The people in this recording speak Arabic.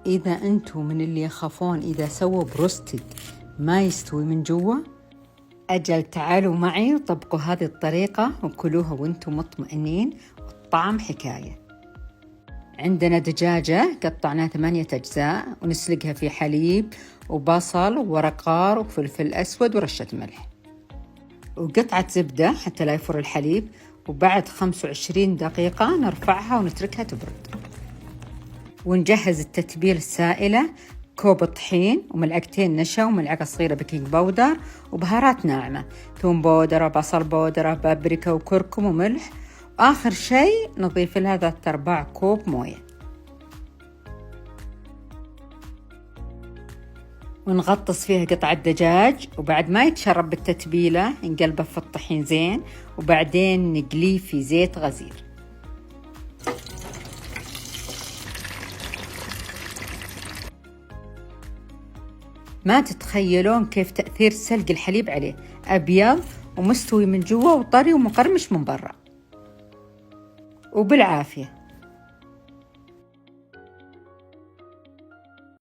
إذا أنتوا من اللي يخافون إذا سووا بروستد ما يستوي من جوا، أجل تعالوا معي وطبقوا هذه الطريقة وكلوها وانتوا مطمئنين، والطعم حكاية. عندنا دجاجة قطعناها 8 أجزاء ونسلقها في حليب وبصل وورق غار وفلفل أسود ورشة ملح وقطعة زبدة حتى لا يفور الحليب، وبعد 25 دقيقة نرفعها ونتركها تبرد. ونجهز التتبيل السائلة: كوب طحين وملعقتين نشا وملعقة صغيرة بيكنج باودر وبهارات ناعمة، ثوم بودرة، بصل بودرة، بابريكا وكركم وملح، وآخر شيء نضيف لها 3/4 كوب موية. ونغطس فيها قطعة دجاج، وبعد ما يتشرب بالتتبيلة نقلبه في الطحين زين، وبعدين نقليه في زيت غزير. ما تتخيلون كيف تأثير سلق الحليب عليه، أبيض ومستوي من جوا وطري ومقرمش من برا. وبالعافية.